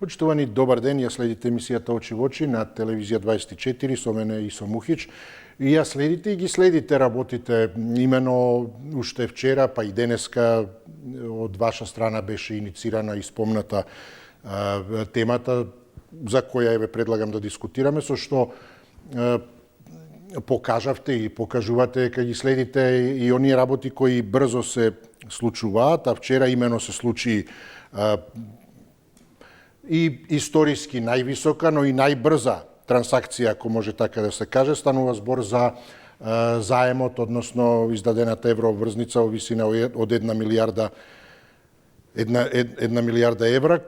Почитувани, добар ден, ја следите емисијата Очи во очи на телевизија 24 со мене и со Мухич. И ја следите и ги следите работите. Имено уште вчера, па и денеска од ваша страна беше иницирана и спомната темата за која ве предлагам да дискутираме, со што покажавте и покажувате дека ги следите и оние работи кои брзо се случуваат, а вчера имено се случи и историски највисока, но и најбрза трансакција, ако може така да се каже. Станува збор за заемот, односно издадената еврообврзница во висина од 1 милијарда евра.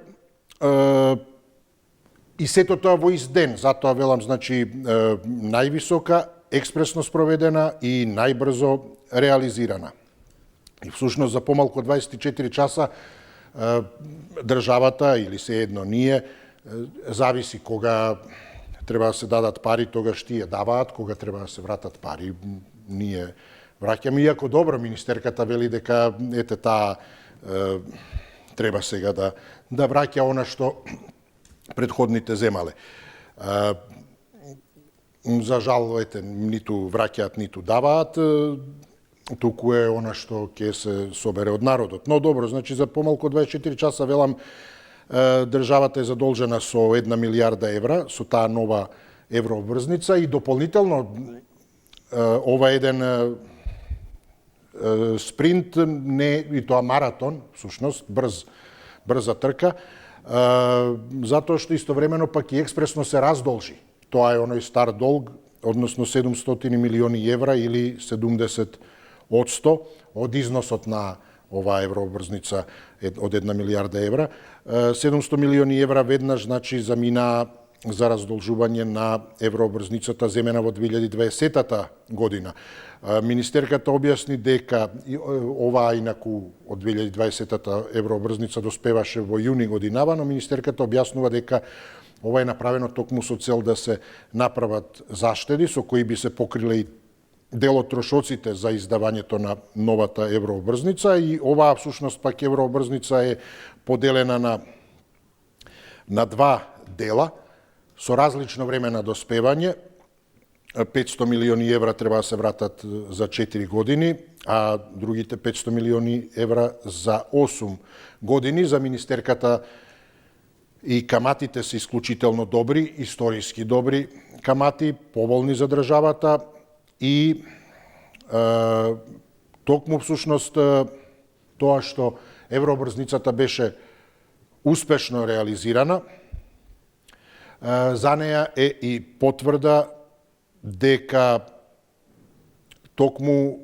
И сето тоа во ист ден, затоа велам, значи, највисока, експресно спроведена и најбрзо реализирана. И всушност за помалку 24 часа државата или се едно ние, зависи кога треба да се дадат пари, тогаш тие даваат, кога треба да се вратат пари, ние враќаме. Иако добро, министерката вели дека ете таа треба сега да враќа она што предходните земале. За жал, ете, ниту враќаат, ниту даваат, туку е она што ќе се собере од народот. Но добро, значи за помалку 24 часа, велам, државата е задолжена со 1 милијарда евра, со таа нова еврообврзница и дополнително ова еден спринт, не и тоа маратон, всушност, брза трка, затоа што истовремено пак и експресно се раздолжи. Тоа е оној стар долг, односно 700 милиони евра или 70% од износот на оваа еврообврзница од 1 милијарда евра. 700 милиони евра веднаш, значи, замина за раздолжување на еврообврзницата земена во 2020 година. Министерката објасни дека оваа инаку од 2020 еврообврзница доспеваше во јуни годинава, но министерката објаснува дека ова е направено токму со цел да се направат заштеди со кои би се покриле и дел од трошоците за издавањето на новата еврообврзница, и оваа всушност пак еврообврзница е поделена на два дела со различно време на доспевање. 500 милиони евра треба да се вратат за 4 години, а другите 500 милиони евра за 8 години. За министерката и каматите се исклучително добри, историски добри камати, поволни за државата, и токму всушност тоа што еврообврзницата беше успешно реализирана, за неја е и потврда дека токму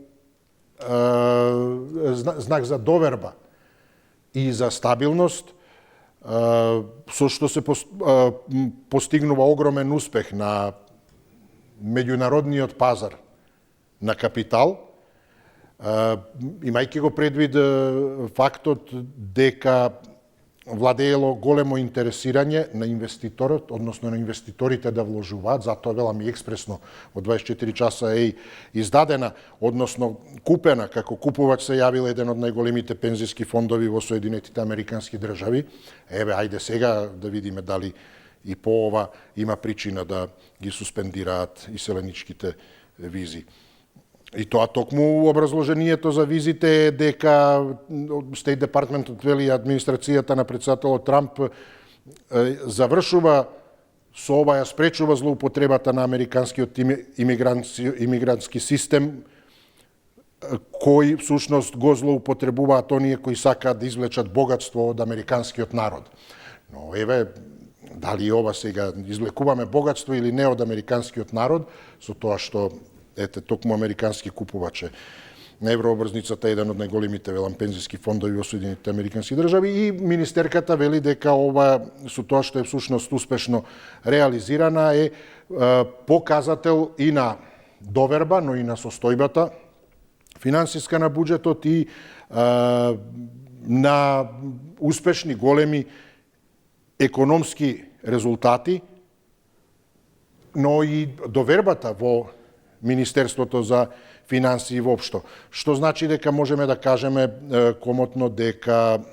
знак за доверба и за стабилност, со што се постигнува огромен успех на меѓународниот пазар на капитал, имајќи го предвид фактот дека владеело големо интересирање на инвеститорот, односно на инвеститорите да вложуваат, затоа велам и експресно од 24 часа е издадена, односно купена, како купувач се јавил еден од најголемите пензиски фондови во Соединетите Американски држави. Еве, ајде сега да видиме дали и по ова има причина да ги суспендираат иселеничките визи. И тоа токму образложението за визите е дека Стейт департментот вели администрацијата на председателот Трамп завршува со ова, ја спречува злоупотребата на американскиот имигрантски систем, кој всушност го злоупотребуваат оние кои сакаат да извлечат богатство од американскиот народ. Но еве, дали ова сега извлекуваме богатство или не од американскиот народ, со тоа што ете, токму американски купувач на еврообврзницата е еден од најголемите, велам, пензиски фондови во Соединетите Американски држави, и министерката вели дека ова, со тоа што е всушност успешно реализирана, е показател и на доверба, но и на состојбата финансиска на буџетот и на успешни големи економски резултати, но и довербата во Министерството за финансии воопшто. Што значи дека можеме да кажеме комотно дека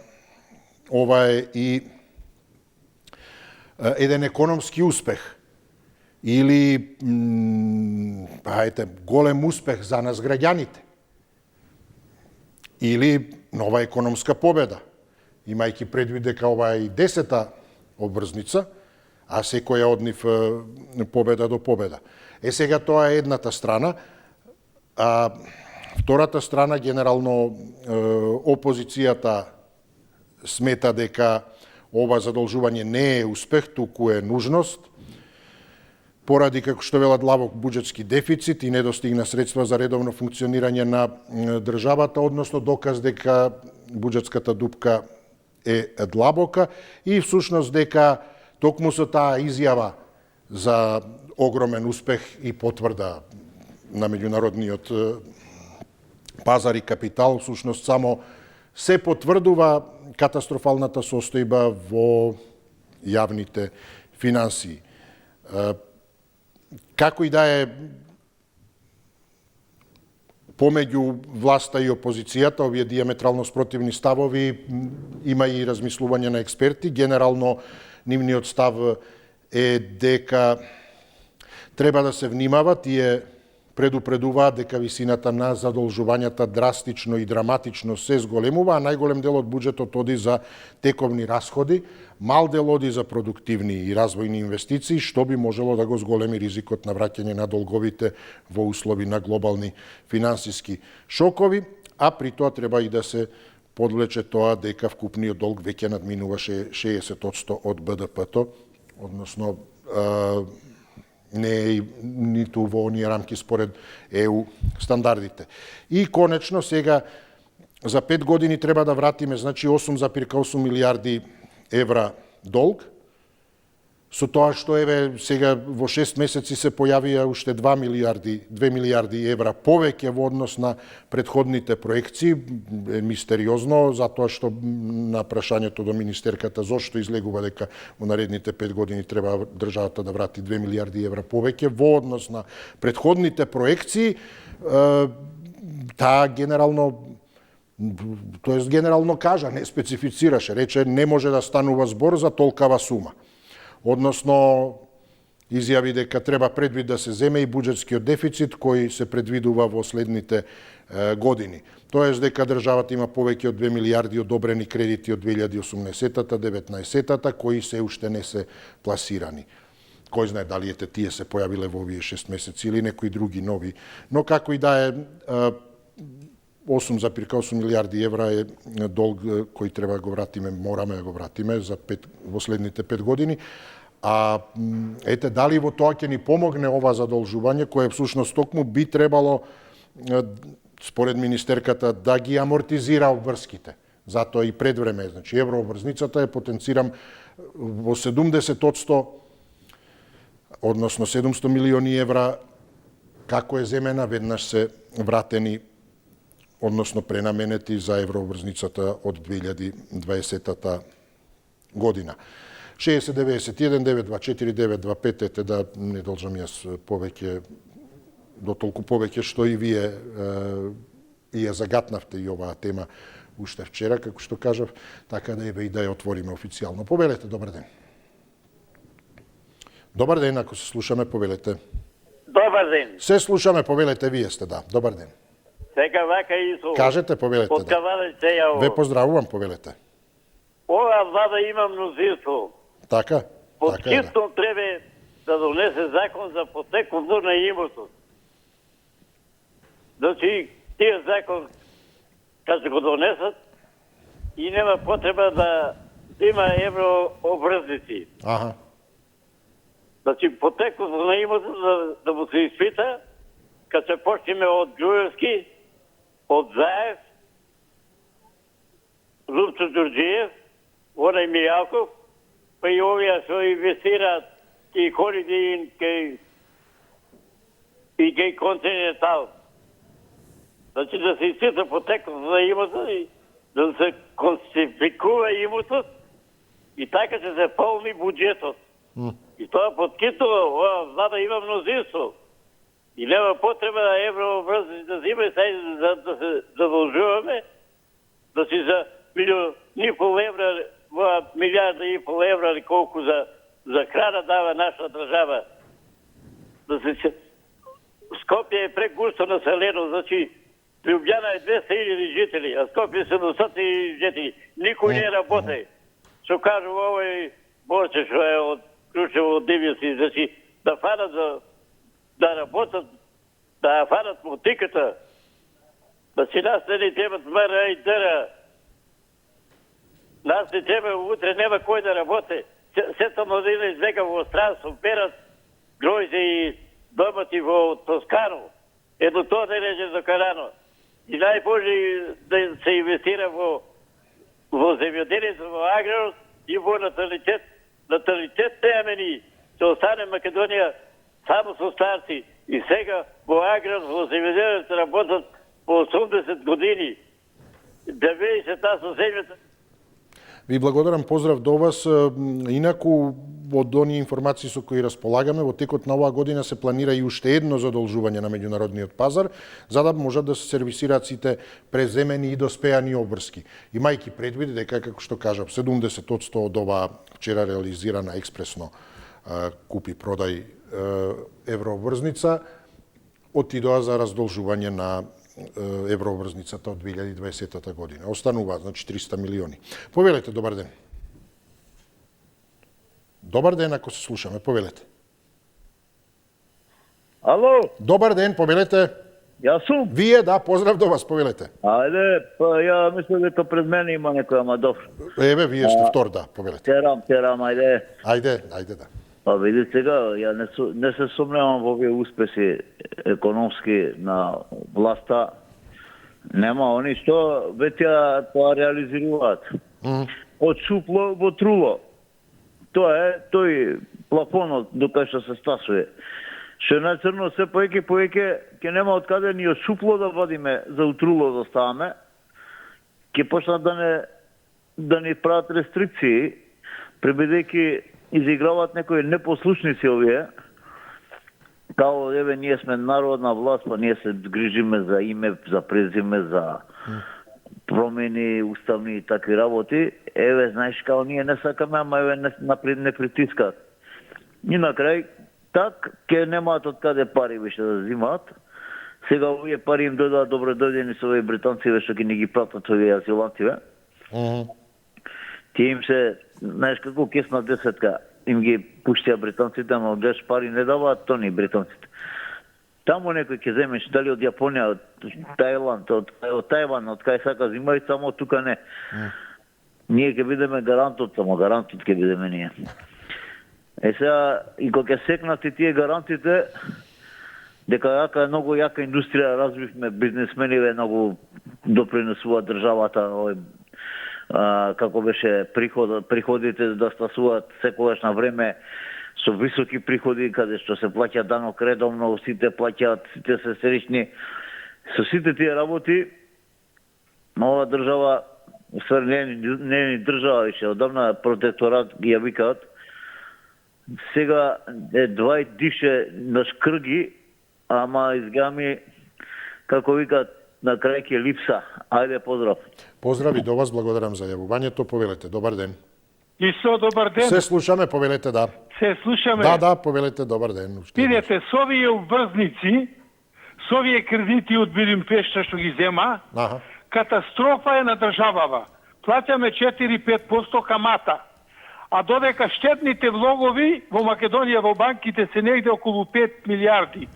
ова е и еден економски успех или голем успех за нас граѓаните или нова економска победа, имајќи предвид дека ова е и 10-та обврзница, а секоја од нив победа до победа. Сега тоа е едната страна, а втората страна, генерално опозицијата смета дека ова задолжување не е успех, туку е нужност, поради, како што велат, лавок буџетски дефицит и недостигна средства за редовно функционирање на државата, односно доказ дека буџетската дупка е длабока и всушност дека токму со таа изјава за огромен успех и потврда на меѓународниот пазар и капитал, всушност само се потврдува катастрофалната состојба во јавните финансии. Како и да е, помеѓу власта и опозицијата, овие диаметрално спротивни ставови, има и размислување на експерти. Генерално, нивниот став е дека треба да се внимава, тие предупредуваат дека висината на задолжувањата драстично и драматично се зголемува, а најголем дел од буџетот оди за тековни расходи, мал дел оди за продуктивни и развојни инвестиции, што би можело да го зголеми ризикот на враќање на долговите во услови на глобални финансиски шокови, а при тоа треба и да се подвлече тоа дека вкупниот долг веќе надминува 60% од БДП-то, односно не е ниту во оние рамки според ЕУ стандардите. И конечно сега за 5 години треба да вратиме, значи 8,8 милиарди евра долг, со тоа што еве сега во 6 месеци се појавија уште 2 милиарди евра повеќе во однос на претходните проекции, мистериозно, затоа што на прашањето до министерката зошто излегува дека во наредните 5 години треба државата да врати 2 милиарди евра повеќе во однос на претходните проекции, таа генерално кажа, не специфицираше, рече не може да станува збор за толкава сума. Односно, изјави дека треба предвид да се земе и буџетскиот дефицит кој се предвидува во следните години. Тоест дека државата има повеќе од 2 милиарди одобрени кредити од 2018-та, 19-та, кои се уште не се пласирани. Кој знае дали тие се појавиле во овие 6 месеци или некои други нови. Но како и да е, 8,8 милиарди евра е долг кој треба да го вратиме, мораме да го вратиме во следните 5 години. А ете, дали во тоа ќе ни помогне ова задолжување, кое всушност токму би требало, според министерката, да ги амортизира обврските. Затоа и пред време, значи еврообврзницата е потенцирам во 70%, односно 700 милиони евра, како е земена, веднаш се вратени, односно пренаменети за еврообврзницата од 2020 година. 60-91, 924, 925, ете да не должам јас повеќе, до толку повеќе што и вие ја загатнавте и оваа тема уште вчера, како што кажав, така да еве и да ја отвориме официјално. Повелете, добар ден. Добар ден, ако се слушаме, повелете. Добар ден. Се слушаме, повелете, вие сте, да. Добар ден. Сега вака Исо. Кажете, повелете, Од Кавалец се јаво. Ве поздравувам, повелете. Ова влада има мнозинство. Така? Поткитно треба да донесе закон за потекло на имото. Значи, тие закон, кога се го донесат, и нема потреба да има еврообврзници. Аха. Значи, потекло на имото да му се испита, кога се почнеме од Ѓуевски, од Заев, Лупчо Ѓурџиев, Онај Мијалков, па и овие што инвестираат и Holiday Inn и Геј Континентал. Значи да се испита потеклото на имото и да се конституира имото и така ќе се полни буџетот. И тоа поткитува, ова влада има мнозинство. И нема потреба да еврообврзници да има да се задолжуваме, да си за 1,5 милиарда евра, или колку за за храна дава наша држава. Скопје е прегусто населено, значи Лјубљана е 200.000 жители, а Скопје 70.000 жители. Никој не работи. Што кажува овој Борче што е од Крушево, од Дивјаси, значи да фанат да работат, да фанат мотиката. Значи нас не ни темат мера и дъра. Нас не тема, утре нема кој да работи. Сета младина избега во странство, перат гројзе и домати во Тоскано. Едно тоа не реже докарано. И најбоже да се инвестира во земјоделието, во аграрот и во наталитет. Наталитет теме ни, се остане Македонија само со старци. И сега во аграрот, во земјоделието работат по 80 години. 90 со земјата. Ви благодарам, поздрав до вас. Инаку, од оние информации со кои располагаме, во текот на оваа година се планира и уште едно задолжување на меѓународниот пазар, за да можат да се сервисираат сите преземени и доспеани обврски. Имајќи предвид дека, како што кажав, 70% од оваа вчера реализирана експресно купи-продај еврообврзница отидоа за раздолжување на еврообврзницата од 2020 година. Остануваат, значи, 300 милиони. Повелете, добар ден. Добар ден, ако се слушаме, повелете. Ало? Добар ден, повелете. Јас сум. Вие, да, поздрав до вас, повелете. Ајде, па ја мислам дека пред мене има некој, ама добро. Еве, вие сте втор, да, повелете. Терам, ајде. Ајде, да. Па види сега, ја не се сумневам во овие успеси економски на власта. Нема, они што веќе тоа реализираат. Од шупло во труло. Тоа е тој плафонот до кај што се стасува. Што на црно се поеќе ќе нема од каде ни од шупло да вадиме за утруло да ставаме. Ќе почнат да ни прават рестрикции, пребедејќи изиграват некои непослушници овие. Као, еве, ние сме народна власт, па ние се грижиме за име, за презиме, за промени уставни и такви работи. Еве, знаеш, као, ние не сакаме, ама еве не притискат. И на крај, так, ке немаат од каде пари више да взимаат. Сега овие пари им дојдоа добро дојдени со овие британци, што ќе ни ги пратат овие азилантиве. Тие им се, знаеш како кесна десетка, им ги пуштија британците, ама гледаш пари не даваат тони британците. Таму некој ќе земеш, дали од Јапонија, од Тајланд, од Тајван, од кај сака зимај, само тука не. Ние ќе бидеме гарантот, само гарантот ќе бидеме ние. Сега, и кога ќе секнат и тие гарантите, дека јака е многу јака индустрија, развивме бизнесмениве, многу допринесува државата, како беше приходите да стасуваат секогаш на време со високи приходи, каде што се плаќа данок редовно, сите плаќаат, сите се сречни. Со сите тие работи, ова држава, не е држава више, одамна протекторат ги ја викаат, сега е 2 дише на шкрги, ама изгами, како викаат, на крај ќе липса. Ајде, поздрав. Поздрави до вас, благодарам за јавувањето, повелете, добар ден. Исо, добар ден. Се слушаме, повелете, да. Се слушаме. Да, повелете, добар ден. Видете, со овие обврзници, со овие кредити од Бидимпешта што ги зема, катастрофа е на државава. Плаќаме 4-5% камата. А додека штетните влогови во Македонија во банките се негде околу 5 милиарди.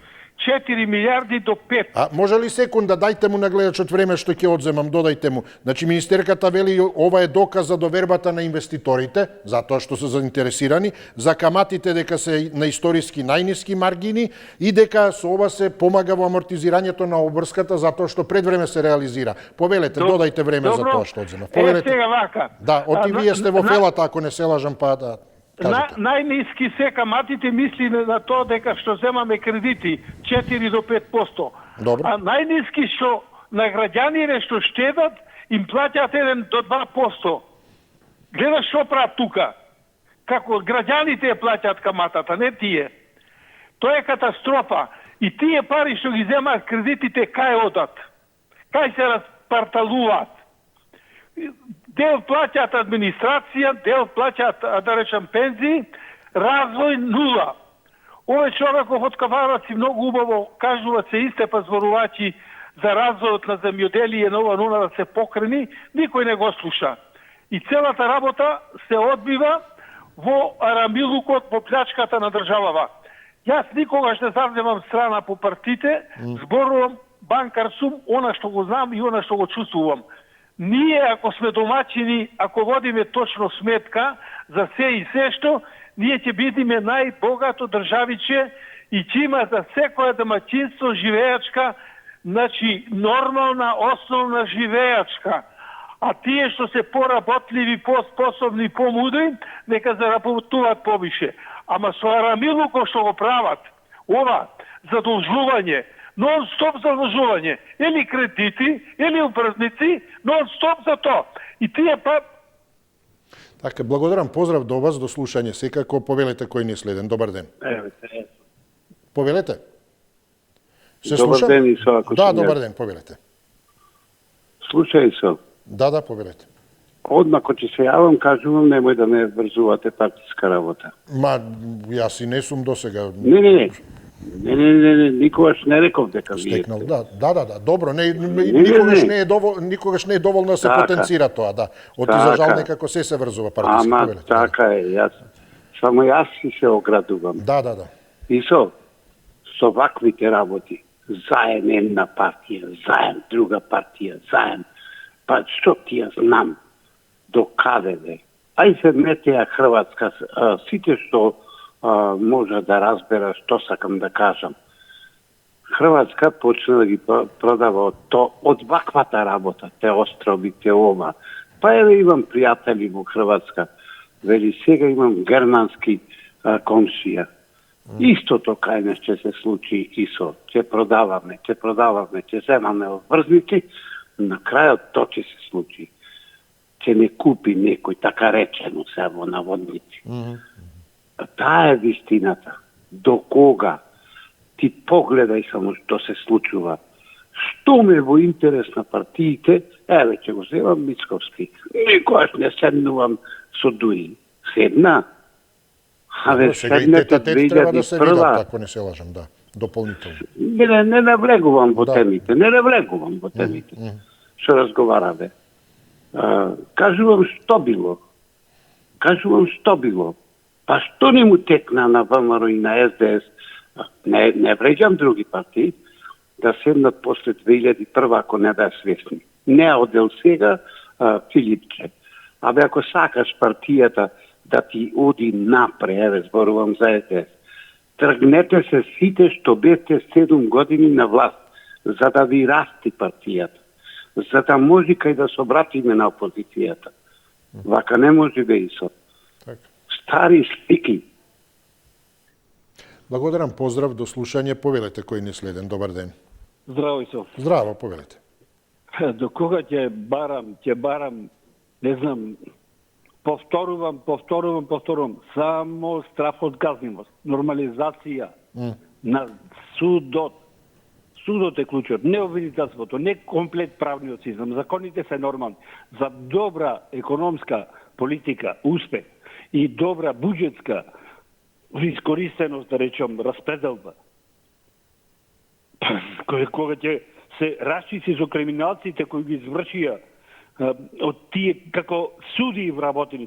4 милиарди до 5. А може ли секунда, дајте му на гледачот време што ќе одземам, додајте му. Значи, министерката вели ова е доказ за довербата на инвеститорите, затоа што се заинтересирани, за каматите дека се на историски најниски маргини и дека со ова се помага во амортизирањето на обврската затоа што пред време се реализира. Повелете, додајте време за тоа што одземав. Повелете. Сега вака. Да, оти вие сте во фелата, ако не се лажам, па да. Најниски се каматите мисли на тоа дека што земаме кредити 4 до 5%. Добро. А најниски што на граѓаните што штедат им плаќаат 1 до 2%. Гледаш што прават тука. Како граѓаните ја плаќаат каматата, не тие. Тоа е катастрофа. И тие пари што ги земаат кредитите кај одат? Кај се распарталуваат? Дел плаќаат администрација, дел плаќаат, да речам, пензии, Развој нула. Овој човеков од Кавараци многу убаво кажува се истепа зборувачи за развојот на земјоделие на ова нула да се покрени, никој не го слуша. И целата работа се одбива во арамилукот, по плячката на државава. Јас никогаш не завземам страна по партите, зборувам банкар сум, она што го знам и она што го чувствувам. Ние, ако сме домачини, ако водиме точно сметка за се и се што, ние ќе бидеме најбогато државиче и ќе има за секоја домаќинство живеачка, значи нормална основна живеачка. А тие што се поработливи, поспособни, помудри, нека заработуваат повише. Ама со арамилукот што го прават, ова задолжување, нон-стоп задолжување, или кредити, или убрзници, нон-стоп за то. И тие па... Така, благодарам, поздрав до вас, до слушање. Секако повелете кој ни следен. Добар ден. Повелете. Се Добар слушам? ден, Исо, ако Да, сум добар јас. ден, повелете. Слушај се, Да, повелете. одма кога ќе се јавам, кажувам, немој да не врзувате партиска работа. Ма, јас и не сум досега Не, никогаш не реков дека вие стекнал. сте. Да, добро, Не. никогаш не е доволно да се Така. потенцира тоа, да. Оти Така. за жал некако се врзува партиски, Ама повелете. така е, само јас си се оградувам. Да. Исо, со ваквите работи, заем една партија, заем друга партија, заем, па што ти ја знам, до каде бе? Ај се метеја Хрватска, сите што може да разбера што сакам да кажам. Хрватска почна да ги продава од ваквата работа, те острови, те ова. Па еве имам пријатели во Хрватска, вели сега имам германски комшија. Истото кај нас ќе се случи, Исо. Ќе продаваме, ќе земаме врзници, на крајот то ќе се случи. Ќе не купи некој, така речено се во наводници. Таа е вистината. До кога? Ти погледај само што се случува. Што ме во интерес на партиите, еве ќе го земам Мицковски. Никогаш не седнувам со Дуин. Седна. Добро, сега и седнете тета треба да се видат, 2001. ако не се лажам, да. Дополнително. Не навлегувам во Да. темите. Не навлегувам во темите. Што разговараме. Кажувам што било. Па што не му текна на ВМРО и на СДС, не вреđам други партии, да седнат после 2001, ако не беа свесни. Не одел сега Филипче. Абе, ако сакаш партијата да ти оди напред, еве, зборувам за СДС, тргнете се сите што бевте 7 години на власт, за да ви расти партијата, за да може кај да се обратиме на опозицијата. Вака не може бе, Исо. Така. Стари слики. Благодарам, поздрав, до слушање, повелете кој ни следен. Добар ден. Здраво, Исо. Здраво, повелете. До кога ќе барам, не знам, повторувам. Само страф од казнимост. Нормализација на судот. Судот е клучот, не обвинителството, не комплет правниот систем. Законите се нормални. За добра економска политика, успех и добра буџетска искористеност, да речем, распределба. Кога ќе се расчисти со криминалците кои ги извршија од тие како суди вработени,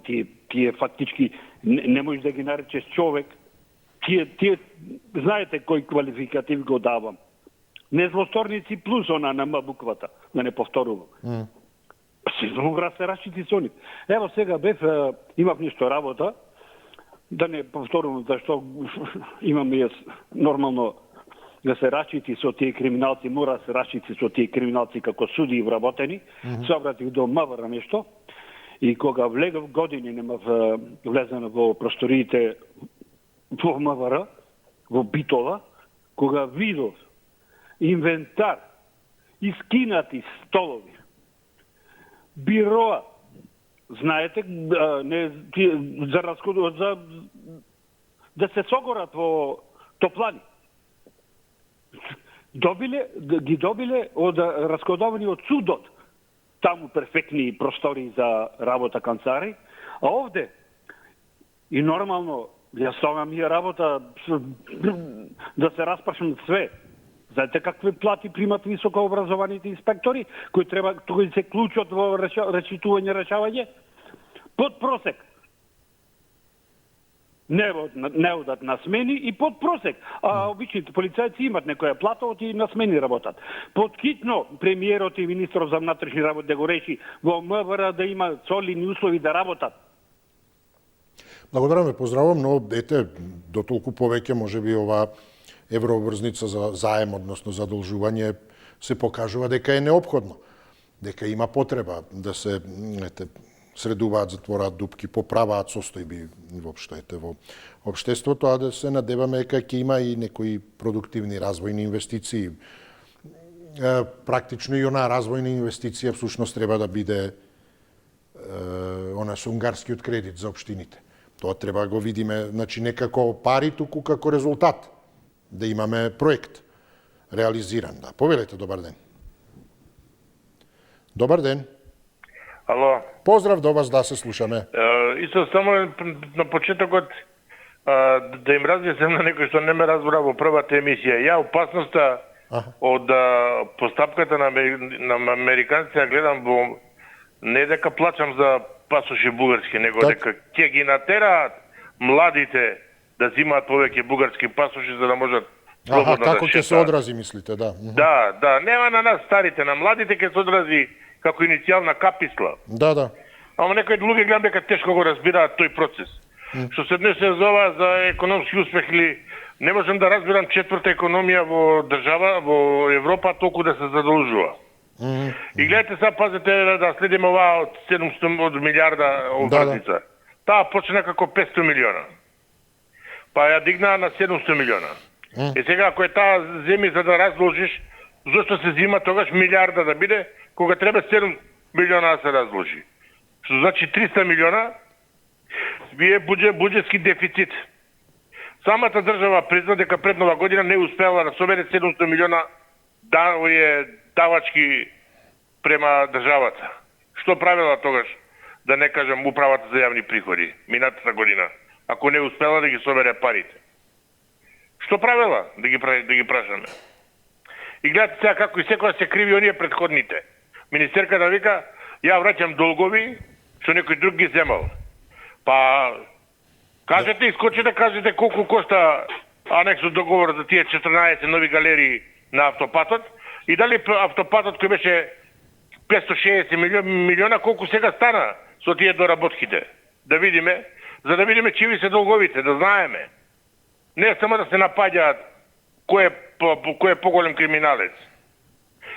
тие фактички не можеш да ги наречеш човек, тие знаете кој квалификатив го давам. Незлосторници плюс она на буквата, да не повторувам. Се мога се расчити со нив. Ево сега имав нешто работа, да не повторувам зашто имам јас нормално да се расчити со тие криминалци, мора да се расчити со тие криминалци како суди вработени. Се обратив до МВР нешто и кога влегав години немав влезено во просториите во МВР, во Битола, кога видов инвентар, искинати столови, бироа, знаете, за расходуваат за да се согорат во топлани. Ги добиле од расходовани од судот. Таму перфектни простори за работа канцари, а овде и нормално Јас сама ми е работа да се распрашам све. Знаете какви плати примат високообразованите инспектори, кои се клучат во речитување, решавање? Под просек. Не одат на смени и под просек. А обичните полицајци имат некоја плата, и на смени работат. Подкитно премиерот и министрот за внатрешни работи да го реши во МВР да има солидни услови да работат. Благодарам ве, поздравувам, но ете, дотолку повеќе можеби ова еврообврзница за заем, односно задолжување, се покажува дека е неопходно, дека има потреба да се средуваат, затвораат дупки, поправаат состојби воопшто во општеството, а да се надеваме дека ќе има и некои продуктивни развојни инвестиции. Практично и онаа развојна инвестиција всушност треба да биде со унгарскиот кредит за општините. Тоа треба да го видиме, значи не како пари, туку како резултат. Да имаме проект реализиран. Да, повелете, добар ден. Добар ден. Ало. Поздрав до вас, да се слушаме. Исто само на почетокот да им разјаснам на некој што не ме разбра во првата емисија. Ја опасноста од постапката на американците гледам во не дека плачам за пасоши бугарски, него дека ќе ги натераат младите да земаат повеќе бугарски пасоши за да можат слободно да како ќе се одрази, мислите, да. Да, нема на нас старите, на младите ќе се одрази како иницијална каписла. Да. Ама некои луѓе гледам дека тешко го разбираат тој процес. Што се днес се зова за економски успех или не можам да разбирам четврта економија во држава, во Европа толку да се задолжува. И гледате сега, пазете да следиме оваа од 700 милиарда обврзница. Таа почна како 500 милиона. Па ја дигнаа на 700 милиона. И сега ако е таа земи за да разложиш, зошто се зима тогаш милиарда да биде, кога треба 7 милиона да се разложи. Што значи 300 милиона вие буџетски дефицит. Самата држава призна дека пред нова година не успела да собере 700 милиона давачки према државата. Што правила тогаш, да не кажам, управата за јавни приходи, минатата година, ако не успела да ги собере парите? Што правила, да ги прашаме? И гледате сега како и секоја се криви оние предходните. Министерката вика, ја враќам долгови, што некој друг ги земал. Па, кажете, искочете, кажете колку кошта анексот договор за тие 14 нови галерии на автопатот и дали автопатот кој беше 560 милиона, колку сега стана со тие доработките. Да видиме, за да видиме чиви се долговите, да знаеме. Не само да се напаѓаат кој е поголем криминалец.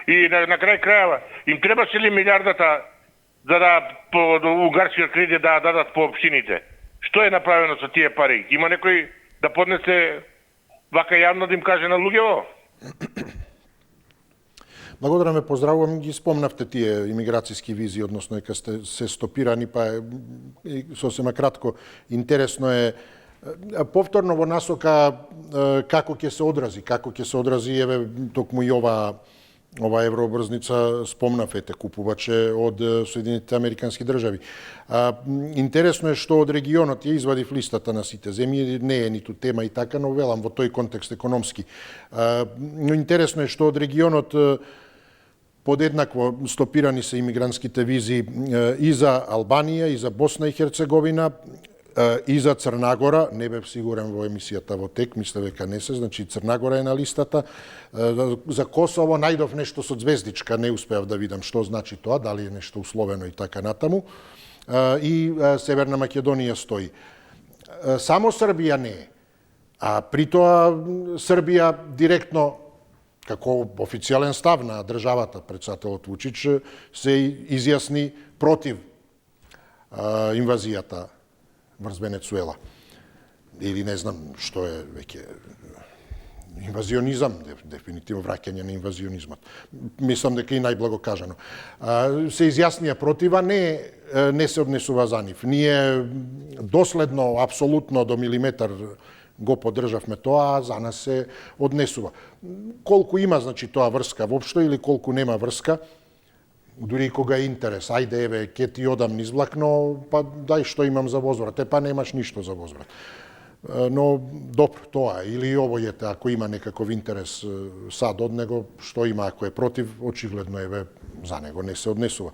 И на крај крајава, им требаше ли милиардата за да унгарскиот кредит да дадат по општините? Што е направено со тие пари? Има некој да поднесе вака јавно да им каже на луѓето? Благодарам ве, поздравувам, ги спомнавте тие имиграцијски визи, односно дека сте се стопирани, па сосема кратко, интересно е повторно во насока како ќе се одрази, еве токму и ова еврообврзница спомнавте, купуваче од Соединетите Американски држави. Интересно е што од регионот ја извадив листата на сите земји, не е ниту тема и така, но велам во тој контекст економски. Но интересно е што од регионот подеднакво стопирани се имигрантските визи и за Албанија, и за Босна и Херцеговина, и за Црнагора. Не бев сигурен во емисијата во тек, мисля дека не се, значи Црнагора е на листата. За Косово најдов нешто со звездичка, не успеав да видам што значи тоа, дали е нешто условено и така натаму. И Северна Македонија стои. Само Србија не е. А при тоа Србија директно, како официјален став на државата, председателот Вучич се изјасни против инвазијата врз Венецуела. Или не знам што е веќе инвазионизам, дефинитивно враќање на инвазионизмот. Мислам дека и најблаго кажано. Се изјаснија протива, не се однесува за нив. Ние доследно, апсолутно до милиметар го поддржавме тоа, а за нас се однесува. Колку има, значи, тоа врска воопшто или колку нема врска, дури кога е интерес, ајде, еве, ке ти одам низ влак, но па дај што имам за возврат, па немаш ништо за возврат. Но добро тоа, или овојете, ако има некаков интерес сад од него, што има ако е против, очигледно еве за него не се однесува.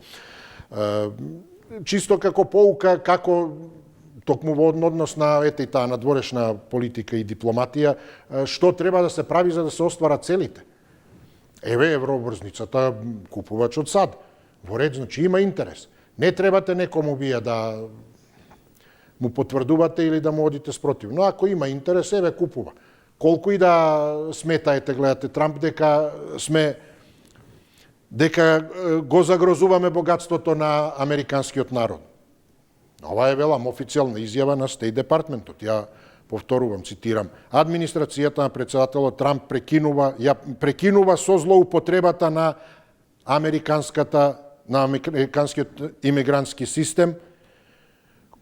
Чисто како поука, како токму во однос на ете и таа надворешна политика и дипломатија, што треба да се прави за да се остварат целите. Еве еврообрзницата купувач од сад. Во ред, значи има интерес. Не требате некому вие да му потврдувате или да му одите спротив. Но ако има интерес, еве купува. Колку и да сметаете, гледате Трамп, дека го загрозуваме богатството на американскиот народ. Ова е, велам, официјална изјава на Стейт Департментот. Ја повторувам, цитирам. Администрацијата на председателот Трамп прекинува со злоупотребата на американскиот имигрантски систем,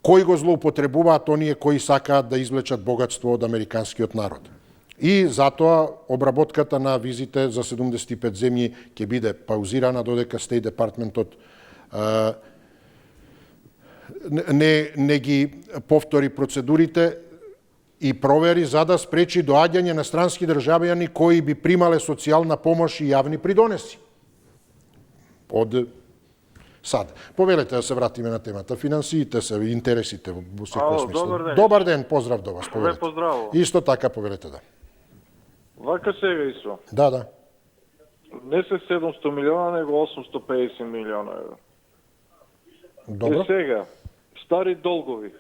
кои го злоупотребуваат оние кои сакаат да извлечат богатство од американскиот народ. И затоа обработката на визите за 75 земји ќе биде паузирана додека Стейт Департментот не ги повтори процедурите и провери за да спречи доаѓање на странски државјани кои би примале социјална помош и јавни придонеси од сад. Повелете да се вратиме на темата. Финансиите се, интересите во секој смисло. Добар ден, поздрав до вас, повелете. Поздраво. Исто така, повелете, да. Вака сега Исо. Да. Не се 700 милиона, него 850 милиона евро. Добро. И сега, стари долгови.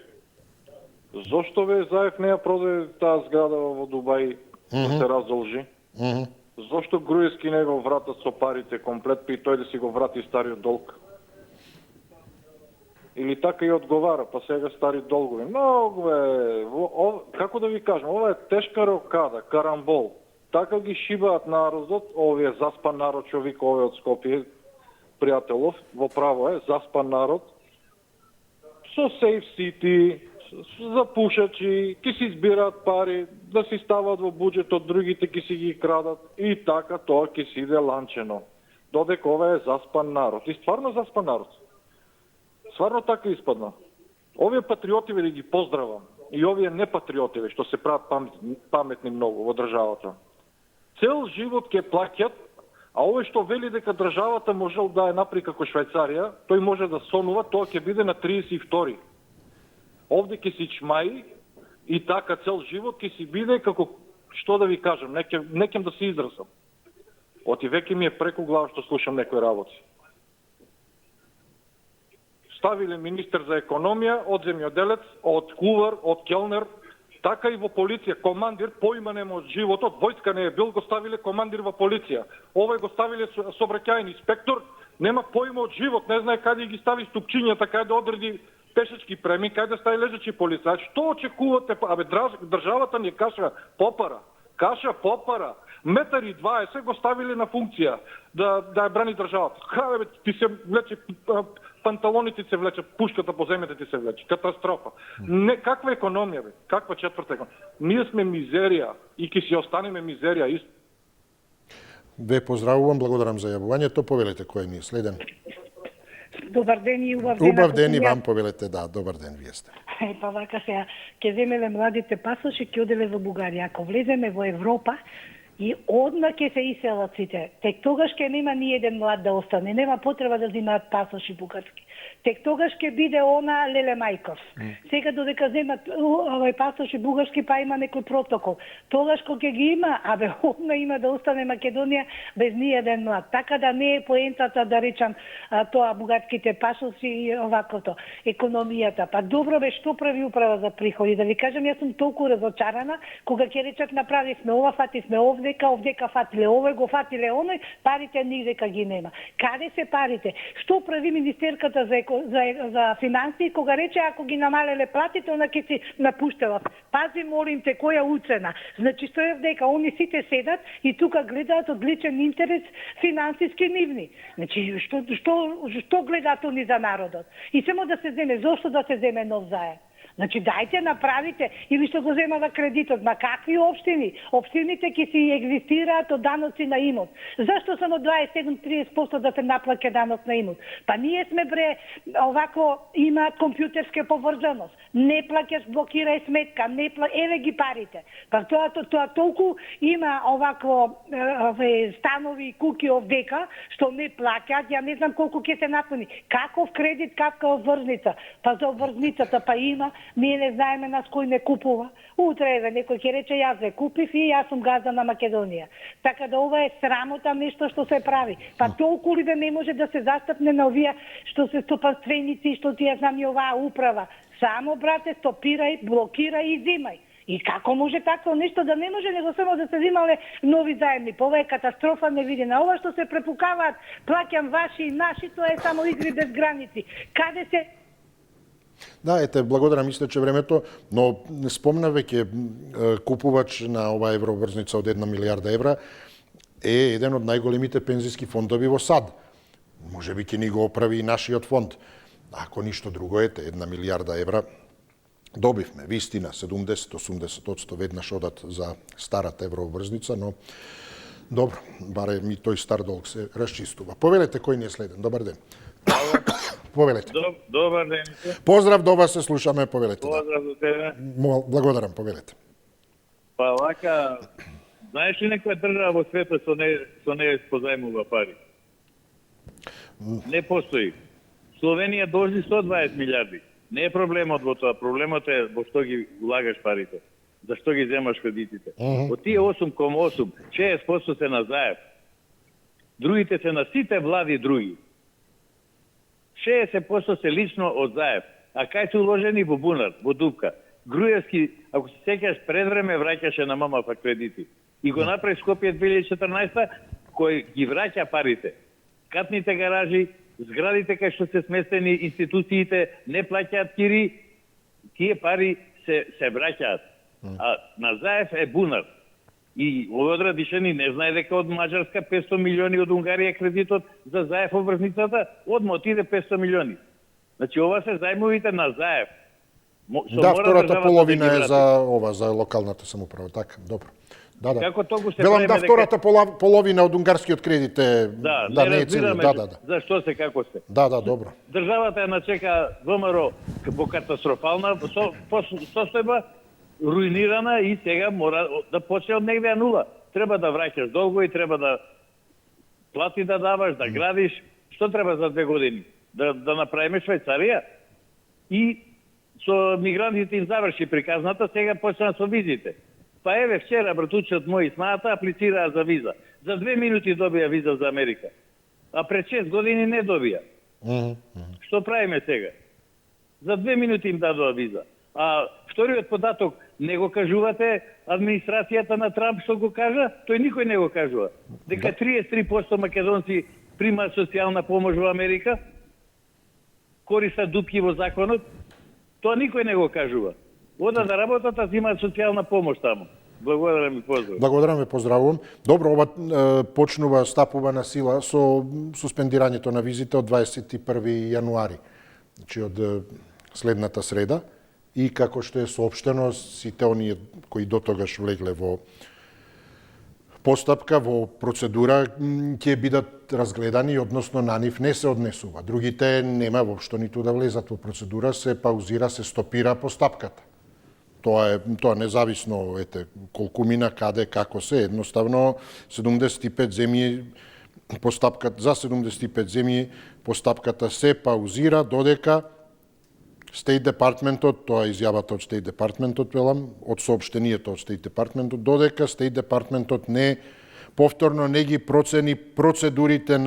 Зошто ве Заев не ја продаде таа зграда во Дубај да се раздолжи? Зошто Груевски не го врата со парите комплет, и тој да си го врати стариот долг? Или така и одговара, па сега стари долгови. Многу е, како да ви кажем, ова е тешка рокада, карамбол. Така ги шибаат народот, овие заспан народ, што вика овие од Скопје, пријателов, во право е, заспан народ, со сейф сити, за пушачи, ки си избираат пари, да си стават во буџетот, другите ки си ги крадат, и така тоа ки си иде ланчено. Додека ова е заспан народ. И стварно заспан народ. Стварно така испадна. Овие патриоти да ги поздравам, и овие непатриоти што се прават паметни многу во државата. Цел живот ќе плаќат, а овој што вели дека државата можел да е напри како Швајцарија, тој може да сонува, тоа ќе биде на 32. Овде ќе си чмаи и така цел живот ќе си биде како, што да ви кажам, некем да се изразам. Оти веќе ми е преку глава што слушам некои работи. Ставиле министер за економија, од земјоделец, од кувар, од келнер, така и во полиција, командир, поима нема од животот, војска не е бил, го ставиле командир во полиција. Овој го ставиле сообраќајен инспектор, нема поима од живот, не знае каде ги стави ступчињата, каде да одреди пешачки преми, каде да стави лежачи полицај. Што очекувате? Абе, државата ни каша попара. Каша попара. 1,20 м го ставиле на функција да ја брани државата. Каде ти се влече панталоните се влече, пушката по земјата ти се влече. Катастрофа. Не, каква економија бе? Каква четврта економија? Ние сме мизерија и ќе си останеме мизерија исто. Ве поздравувам, благодарам за јавувањето. Повелете кој ни е следен. Добар ден и убав ден. Убав ден и вам повелете, да, добар ден, вие сте. Па вака сега, ќе земеле младите пасоши, ќе оделе во Бугарија. Ако влеземе во Европа, и одма ќе се иселат сите. Тек тогаш ќе нема ни еден млад да остане. Нема потреба да земаат пасоши бугарски. Тек тогаш ќе биде она Леле Мајков. Сега додека земат овој пасоши бугарски, па има некој протокол. Тогаш кога ќе ги има, абе одма има да остане Македонија без ни еден млад. Така да не е поентата да речам тоа бугарските пасоши и овакото економијата. Па добро бе, што прави управа за приходи? Да ви кажам, јас сум толку разочарана кога ќе речат направивме ова, фативме овдека фатиле овој, го фатиле оној, парите нигде ги нема. Каде се парите? Што прави министерката за финансии кога рече ако ги намалеле платите, она ќе си напуштела. Пази, молим те, која уцена? Значи стоев дека они сите седат и тука гледаат од личен интерес финансиски нивни. Значи што гледаат они за народот? И само да се земе, зошто да се земе нов заем? Значи, дајте, направите, или што го земава кредитот. Ма какви општини? Општините ќе си екзистираат од даноци на имот. Зашто само 27-30% да се наплаќа данок на имот? Па ние сме овако имаат компјутерска поврзаност. Не плаќаш, блокирај сметка, еве ги парите. Па тоа толку има овако станови, куки овдека, што не плаќаат, ја не знам колку ќе се напуни. Каков кредит, каква обврзница? Па за обврзницата па има, ние не знаеме нас кој не купува. Утре еве некој ќе рече јас ве купив и јас сум газда на Македонија. Така да ова е срамота нешто што се прави. Па толку ли да не може да се застапне на овие што се стопанственици, што ти ја знам и оваа управа. Само брате стопирај, блокирај и зимај. И како може такво нешто да не може, него само да се взимале нови заемни. Ова е катастрофа невидена. Ова што се препукаваат, плаќам ваши и наши, тоа е само игри без граници. Каде се... Да, ете, благодарам, истече времето, но спомна веќе купувач на оваа еврообврзница од 1 милиарда евра е еден од најголемите пензиски фондови во САД. Може би ќе ни го оправи и нашиот фонд. Ако ништо друго, ете, 1 милиарда евра добивме. Вистина, 70-80% веднаш одат за старата еврообврзница, но добро, баре ми тој стар долг се расчистува. Повелете кој ни е следен. Добар ден. Повелете. Добар ден. Поздрав до вас, се слушаме, повелете. Поздрав до тебе. Благодарам, повелете. Па вака, знаеш ли некоја држава во светот со не позајмува пари? Не постои. Словенија должи 120 милиарди. Не е проблемот во тоа, проблемот е во што ги влагаш парите. Зашто ги земаш кредитите. Од тие 8,8, 6% се на заев. Другите се на сите влади други. 60% се лично од заев. А кај се уложени во бунар, во дупка. Груевски, ако се сеќаш, пред време враќаше на ММФ кредити. И го направи Скопје 2014, кој ги враќа парите. Катните гаражи, зградите кај што се сместени институциите не плаќаат кири, тие пари се враќаат. А на заев е бунар. И Ловодар Радишани не знае дека од Маđarска 500 милиони, од Унгарија кредитот за заев обврзницата, одма отиде 500 милиони. Значи ова се зајмовите на заев. Да, втората половина е за локалната самоуправа, така, добро. Да. Како толку се велам да втората половина од унгарскиот кредит е да не е цели, зашто се како се. Да, добро. Државата ја начека ВМРО во катастрофална состојба, руинирана и сега мора да почне од негде нула. Треба да враќаш долгови, треба да плати да даваш, да градиш. Што треба за 2 години? Да направиме Швајцарија? И со мигрантите им заврши приказната, сега почнат со визите. Па еве вчера братучот мој смаата аплицираа за виза. За 2 минути добија виза за Америка. А пред 6 години не добија. Што правиме сега? За 2 минути им дадоа виза. А вториот податок не го кажувате администрацијата на Трамп што го кажа, тој никој не го кажува. Дека 33% македонци примаат социјална помош во Америка, користат дупки во законот, тоа никој не го кажува. Одат да работат, а имаат социјална помош таму. Благодарам и поздрав. Благодарам и поздравувам. Добро, ова стапува на сила со суспендирањето на визите од 21 јануари, значи од следната среда. И како што е соопштено, сите оние кои до тогаш влегле во постапка, во процедура, ќе бидат разгледани, односно на нив не се однесува. Другите нема воопшто ниту да влезат во процедура, се паузира, се стопира постапката. Тоа независно, колку мина, каде, како се, едноставно 75 земји за 75 земји постапката се паузира додека State Departmentот, тоа е изјавата од State Departmentот, велам, од соопштението од State Departmentот, додека State Departmentот повторно не ги процени процедурите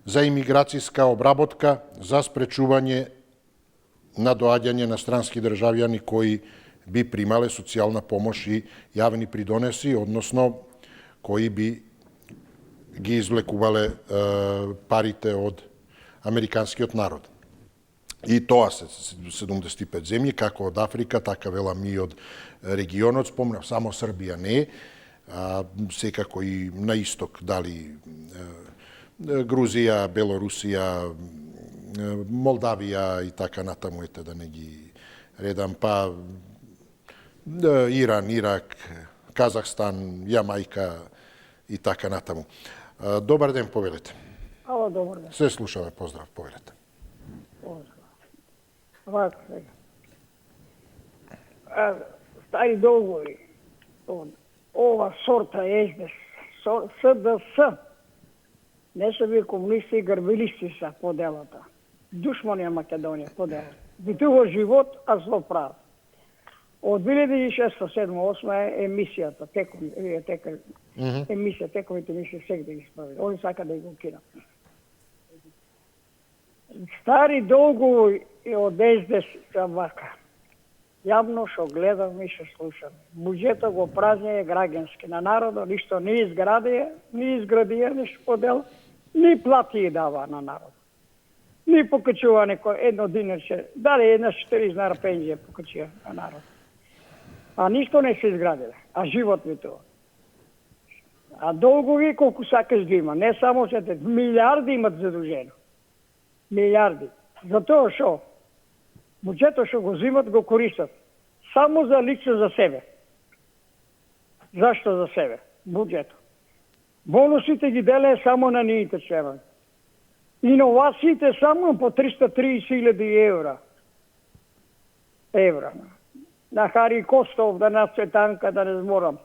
за имиграцијска обработка, за спречување на доаѓање на странски државјани кои би примале социјална помош и јавни придонеси, односно кои би ги извлекувале парите од американскиот народ. И тоа се 75 земји, како од Африка, така велам и од регионот, спомнав, само Србија не е, секако и на исток, дали Грузија, Белорусија, Молдавија и така натаму, да не ги редам, па Иран, Ирак, Казахстан, Јамајка и така натаму. Добар ден, повелете. Ало, добар ден. Се слушаме, поздрав, повелете. Вака сега. Стари долгови од ова сорта СДС, СДС, не се ви комунисти и грбилисти са поделата. Душмани на Македонија поделата. Битува живот, а зло право. Од 2006-2007-2008 е емисијата, тековите емисии сега да ги справи. Они сака да ги укинат. Стари долгови од СДС вака. Јавно што гледам и што слушам. Буџетот го празни е граѓански. На народот ништо не изградија, ништо подел, ни плати дава на народ. Ни покачува некој едно динарче, дали една 40 динара пензија покачува на народ. А ништо не се изградиле, а живот ми тоа. А долгови колку сакаш ги има, не само сете, милиарди имат задружено. Милиарди. Затоа што буџетот што го зимат го користат само за лично за себе. Зашто за себе? Буџетот. Бонусите ги деле само на ниите членови. Иновациите само по 330.000 евра. На Хари Костов, да на Цветанка, да не зборам.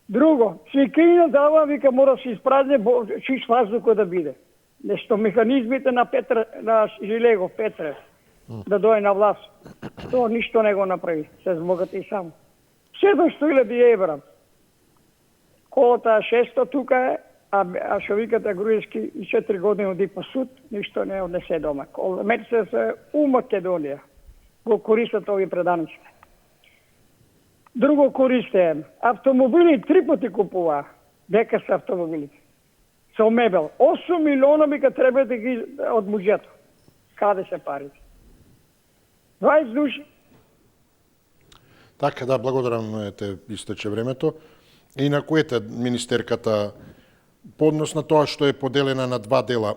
Друго, Сикина дава, вика, мора се испразне чист воздух да биде. Нешто механизмите на Жилегов, Петре, да дојде на власт. Тоа ништо не го направи. Се збогати само. 700.000 евра. Колата 600 тука е, а што викате Груевски и 4 години оди по суд, ништо не однесе дома. Месец у Македонија го користат овие преданиците. Друго користе, автомобили 3 пати купува. Дека се автомобилите. Со мебел. 8 милиона бика треба да ги од буџетот. Каде се парите? 20 души. Така, да, благодарам, те истече времето. И на којете министерката, по однос на тоа што е поделена на два дела,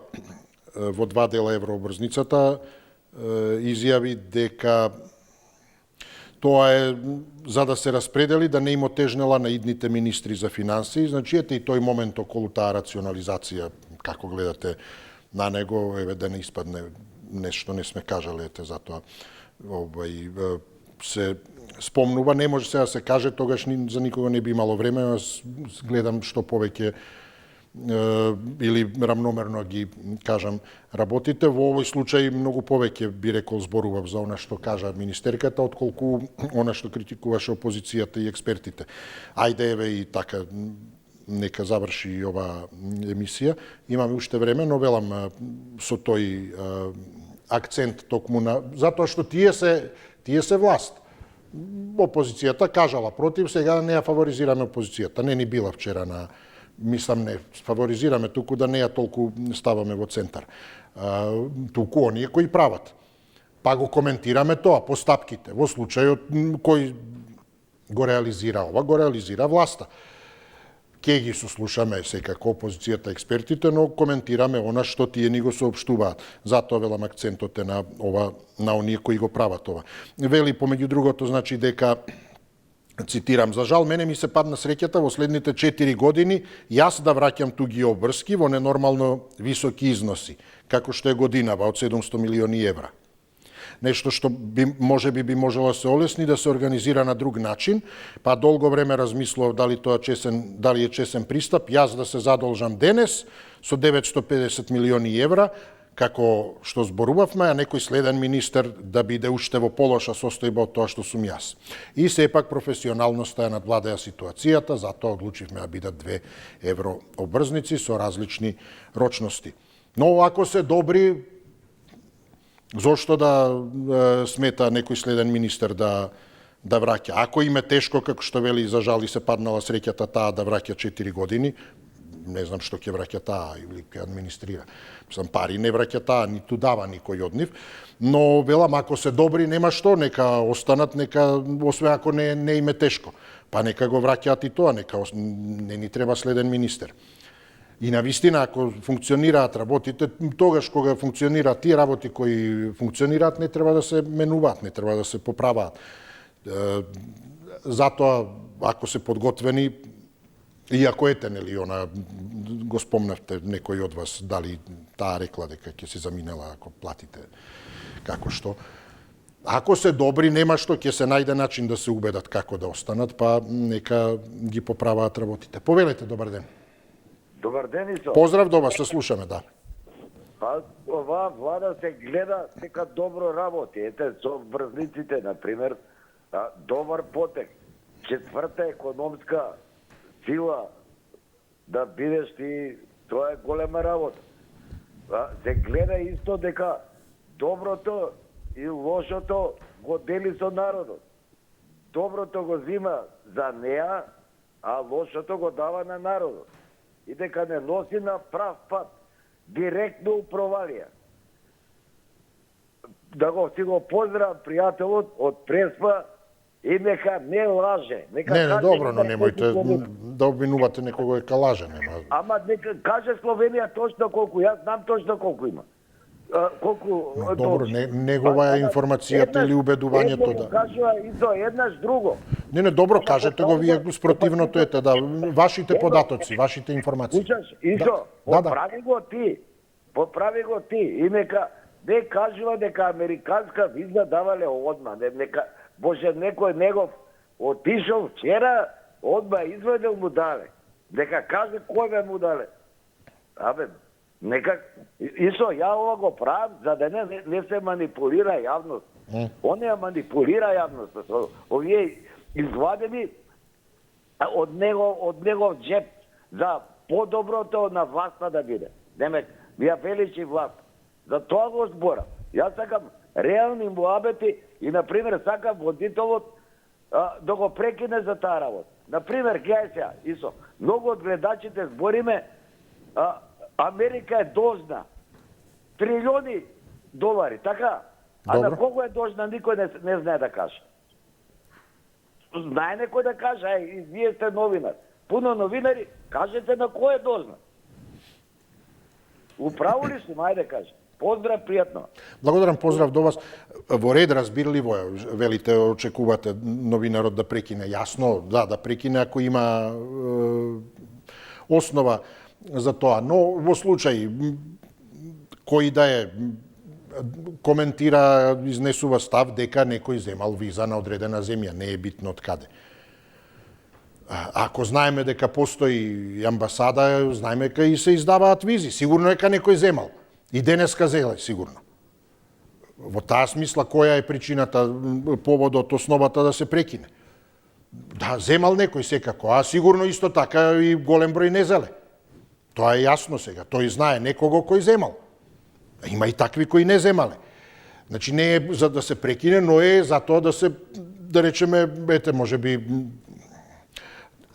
во два дела еврообрзницата, изјави дека тоа е за да се распредели, да не им отежнела на идните министри за финансии. Значи, ете и тој момент околу таа рационализација, како гледате на него, еве да не испадне нешто не сме кажале, ете затоа се спомнува, не може сега да се каже, тогаш за никога не би имало време, аз гледам што повеќе или рамномерно ги кажам работите. Во овој случај многу повеќе би рекол зборував за она што кажа министерката, отколку она што критикуваше опозицијата и експертите. Ајде еве и така, нека заврши и ова емисија. Имаме уште време, но велам со тој акцент токму на... Затоа што тие се власт. Опозицијата кажала против, сега не ја фаворизираме опозицијата. Не ни била вчера на... Мислам, не фаворизираме, туку да не ја толку ставаме во центар. Туку оние кои прават. Па го коментираме тоа, постапките. Во случајот кој го реализира ова, го реализира власта. Ке ги сослушаме секако опозицијата, експертите, но коментираме она што тие ни го соопштуваат. Затоа велам акцентот е на ова, на оние кои го прават ова. Вели помеѓу другото, значи дека, цитирам, за жал мене ми се падна среќата во следните 4 години јас да враќам туги обврски во ненормално високи износи, како што е годинава од 700 милиони евра. Нешто што би можело да се олесни, да се организира на друг начин, па долго време размислував дали е чесен пристап, јас да се задолжам денес со 950 милиони евра, како што зборувавме, а некој следен министер да биде уште во полоша состојба од тоа што сум јас. И сепак професионалноста ја надвладеа ситуацијата, затоа одлучивме да бидат 2 еврообрзници со различни рочности. Но ако се добри, зошто да смета некој следен министер да враќа? Ако им е тешко, како што вели, за жал и се паднала среќата таа да враќа 4 години, не знам што ќе враќа таа или ќе администрира. Мислам, пари не враќа таа, ниту дава никој од нив, но велам, ако се добри, нема што, нека останат, нека, освен ако не им е тешко, па нека го враќаат и тоа, нека не ни треба следен министер. И на вистина, ако функционираат работите, тогаш кога функционираат тие работи кои функционираат, не треба да се менуваат, не треба да се поправаат. Затоа, ако се подготвени, иако ете, нели, она, го спомнавте некој од вас, дали таа рекла дека ќе се заминела ако платите како што. Ако се добри, нема што, ќе се најде начин да се убедат како да останат, па нека ги поправаат работите. Повелете, добар ден. Добар ден, Исо. Поздрав до вас, се слушаме, да. Па, оваа влада се гледа дека добро работи. Ете, со врзниците, например, добар потек. Четврта економска сила да бидеш ти, тоа е голема работа. Се гледа исто дека доброто и лошото го дели со народот. Доброто го зима за неа, а лошото го дава на народот. И дека не носи на прав пат, директно у провалија. Да си го поздравам пријателот од Преспа и нека не лаже. Нека Не, добро, но немојте да обвинувате некого дека лаже. Ама нека каже Словенија точно колку, јас знам точно колку има. Колку... Но добро, негова е информацијата или убедувањето да... Кажува Исо, еднаш друго. Не, добро, кажете го вие спротивното ете, да, вашите податоци, вашите информации. Слушаш, Исо, поправи го ти, и нека не кажува дека американска виза давале одма, нека, боже, некој негов отишол вчера, одма изведел му дале. Нека каже кој му дале. Абе, нека, Исо, ја ова го правам за да не се манипулира јавност. Он ја манипулира јавност со овие извадени од негов джеп за подоброто на власта да биде. Демек, ја величи власт. За тоа го збора. Јас сакам реални муабети и, например, сакам водителот да го прекине за таа работа. Например, гледај сега, Исо, многу од гледачите збориме Америка е должна трилиони долари, така? А на колко е должна, никој не знае да каже. Знае некој да каже, и вие сте новинар. Пуно новинари, кажете на кој е должна. Управо ли сум, ајде каже. Поздрав, пријатно. Благодарам, поздрав до вас. Во ред, разбирливо е, велите, очекувате новинарот да прекине. Јасно, да прекине ако има основа за тоа. Но во случај кој да е коментира, изнесува став дека некој земал виза на одредена земја, не е битно од каде. Ако знаеме дека постои амбасада, знаеме дека и се издаваат визи. Сигурно дека некој земал. И денеска зеле, сигурно. Во таа смисла, која е причината, поводот, основата да се прекине? Да, земал некој секако, а сигурно исто така и голем број не зеле. Тоа е јасно сега. Тој знае некого кој земал. Има и такви кои не земале. Значи, не е за да се прекине, но е за тоа да се, да речеме, може би,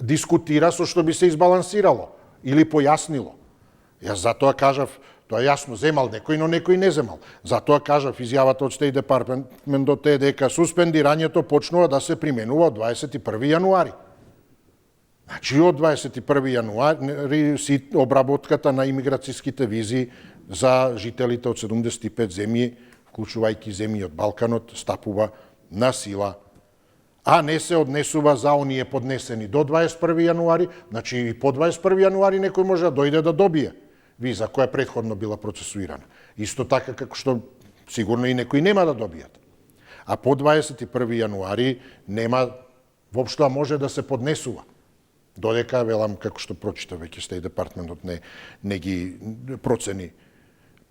дискутира со што би се избалансирало или појаснило. Јас затоа кажав, тоа е јасно, земал некој, но некој не земал. Затоа кажав, изјавата од State Department е дека суспендирањето почнува да се применува од 21. јануари. Значи, од 21. јануари си обработката на имиграцијските визи за жителите од 75 земји, вклучувајќи земји од Балканот, стапува на сила, а не се однесува за оние поднесени до 21. јануари, значи и по 21. јануари некој може да дојде да добие виза која претходно била процесуирана. Исто така како што сигурно и некои нема да добијат. А по 21. јануари нема, воопшто може да се поднесува. Додека, велам, како што прочита веќе State Departmentот не ги процени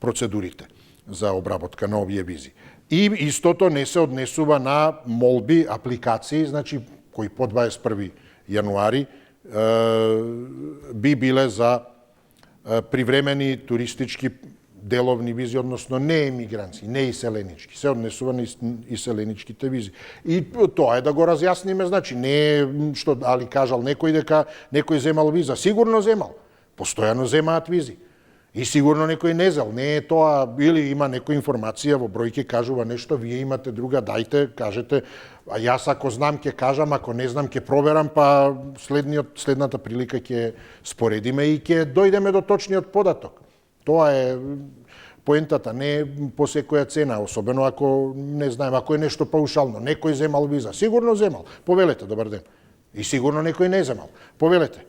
процедурите за обработка на овие визи. И истото не се однесува на молби, апликации, значи, кои по 21. јануари би биле за привремени туристички деловни визи, односно не емигранци, не иселенички. Се однесува на иселеничките визи. И тоа е да го разјасниме, значи, не е што, али кажал некој дека некој земал виза. Сигурно земал. Постојано земаат визи. И сигурно некој не зел. Не е тоа, или има некоја информација во бројке кажува нешто, вие имате друга, дајте, кажете, а јас ако знам ќе кажам, ако не знам ќе проверам, па следната прилика ќе споредиме и ќе дојдеме до точниот податок. Тоа е поентата, не по секоја цена, особено ако не знаем, ако е нешто паушално, некој земал виза, сигурно земал. Повелете, добар ден. И сигурно некој не земал. Повелете.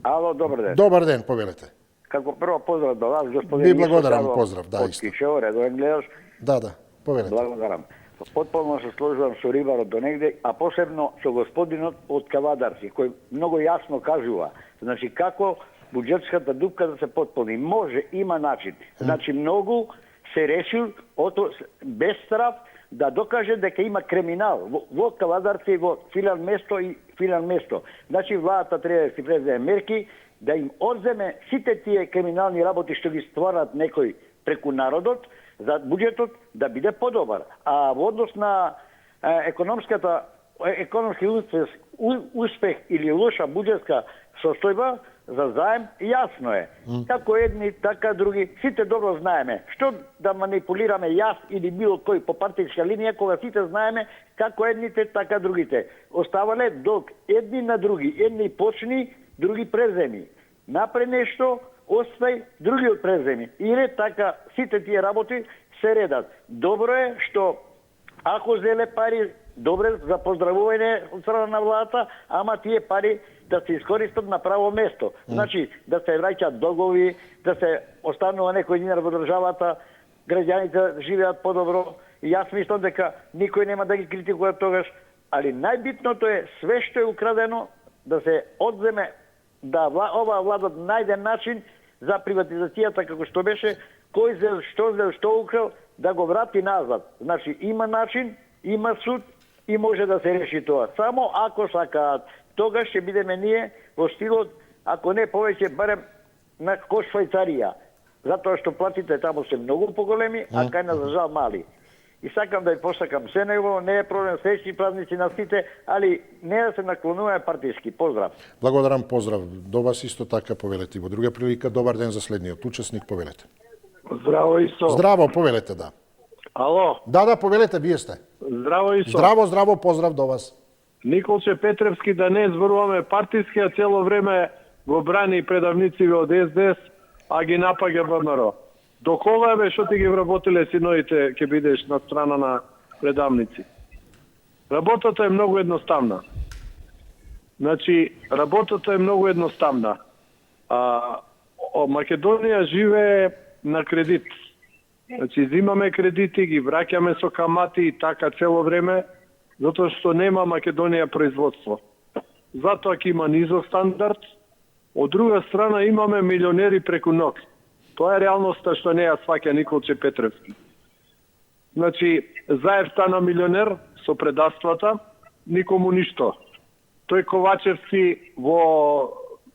Ало, добар ден. Добар ден, повелете. Како прво поздрав до вас, господин. Ви благодарам, поздрав, да, од исто. Кичево, редовен гледаш. Да, повелете. Благодарам. Потполно се сложувам со рибарот до негде, а посебно со господинот од Кавадарци, кој многу јасно кажува, значи како буџетската дупка да се потполни. Може, има начин. Значи многу се решил без страф да докаже дека има криминал во Кавадарци и во Филан место и Филан место. Значи владата треба да си преземе мерки да им одземе сите тие криминални работи што ги стварат некој преку народот, за буџетот да биде подобар. А во однос на економски успех или лоша буџетска состојба за заем, јасно е. Како едни, така други, сите добро знаеме. Што да манипулираме јас или било кој по партијска линија, кога сите знаеме како едните, така другите. Оставале долг едни на други. Едни почни, други преземи. Напред нешто, оставај, други од преземи. И ред така, сите тие работи се редат. Добро е што ако зеле пари, добре за поздравување од страна на владата, ама тие пари да се искористат на право место. Значи, да се враќаат долгови, да се останува некој динар во државата, граѓаните живеат подобро. И јас мислам дека никој нема да ги критикува тогаш, али најбитното е све што е украдено да се одземе, да оваа влада најде начин за приватизацијата како што беше, кој зел, што украл, да го врати назад. Значи, има начин, има суд и може да се реши тоа. Само ако сакаат, тогаш ќе бидеме ние во стилот, ако не повеќе, барем на ко Швајцарија. Затоа што платите таму се многу поголеми, а кај нас за жал мали. И сакам да ја посакам се негово, не е проблем среќни празници на сите, али не да се наклонуваме партиски. Поздрав. Благодарам, поздрав. До вас исто така, повелете. Во друга прилика, добар ден за следниот учесник, повелете. Здраво, Исо. Здраво, повелете, да. Ало. Да, повелете, вие сте. Здраво, Исо. Здраво, поздрав до вас. Николче Петревски, да не зборуваме партиски, а цело време го брани предавници од СДС, а ги напаѓа ВМРО. До кога бе што ти ги вработиле синовите ќе бидеш на страна на предавници? Работата е многу едноставна. Значи, работата е многу едноставна. Македонија живее на кредит. Значи, зимаме кредити, ги враќаме со камати и така цело време, затоа што нема Македонија производство. Затоа ќе има низок стандард. Од друга страна имаме милионери преку ног. Тоа е реалноста што не ја сваќа Николче Петревски. Значи, Заев стана милионер со предавствата, никому ништо. Тој Ковачевски во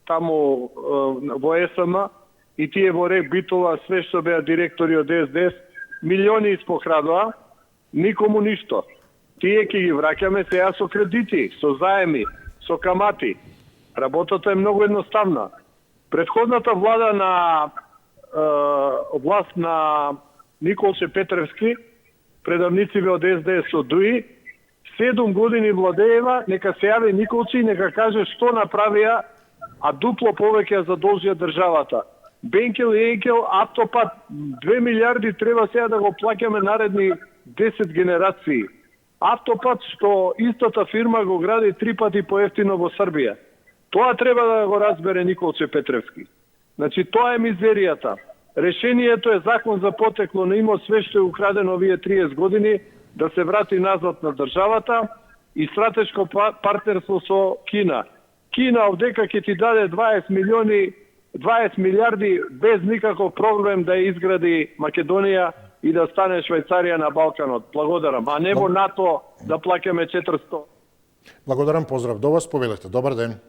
таму во СМ и тие во Рек Битола, све што беа директори од СДС, милиони испокрадоа, никому ништо. Тие ќе ги враќаме сега со кредити, со заеми, со камати. Работата е многу едноставна. Предходната влада на власт на Николче Петревски, предавниците од СДС со ДУИ, 7 години владеева, нека се јави Николче и нека каже што направија, а дупло повеќе задолжија државата. Бенкел и Енкел, Автопат, 2 милиарди треба сега да го плаќаме наредни 10 генерации. Автопат што истата фирма го гради 3 пати поевтино во Србија. Тоа треба да го разбере Николче Петревски. Значи, тоа е мизеријата. Решението е закон за потекло на имот, све што е украдено овие 30 години, да се врати назад на државата и стратешко партнерство со Кина. Кина овдека ќе ти даде 20 милиарди без никаков проблем да изгради Македонија и да стане Швајцарија на Балканот. Благодарам. А не во НАТО да плаќаме 400. Благодарам, поздрав до вас, повелете. Добар ден.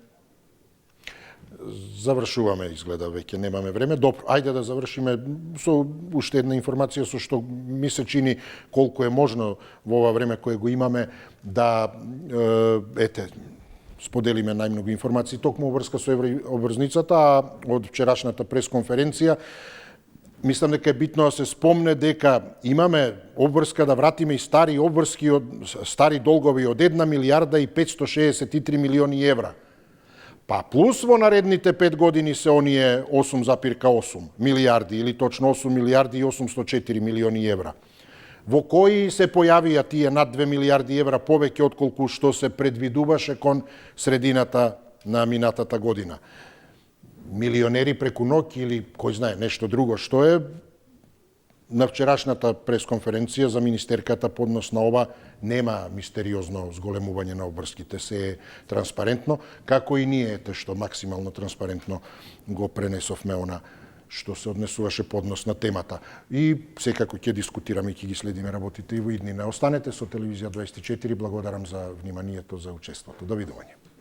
Завршуваме, изгледа, веќе немаме време. Добро, ајде да завршиме со уште една информација со што ми се чини колку е можно во ова време кое го имаме да споделиме најмногу информации токму врска со еврообврзницата, а од вчерашната пресконференција мислам дека е битно да се спомне дека имаме обврска да вратиме и стари обврски стари долгови од 1 милиарда и 563 милиони евра. Па плюс во наредните 5 години се оние 8,8 милиарди или точно 8 милиарди и 804 милиони евра. Во кои се појавија тие над 2 милиарди евра повеќе отколку што се предвидуваше кон средината на минатата година. Милионери преку ноќ или кој знае нешто друго, што е на вчерашната пресконференција за министерката поднос на ова нема мистериозно зголемување на обврските, се е транспарентно, како и ние што максимално транспарентно го пренесовме она што се однесуваше поднос на темата. И секако ќе дискутираме и ќе ги следиме работите и во иднина. Останете со Телевизија 24, благодарам за вниманието, за учеството. Довидување.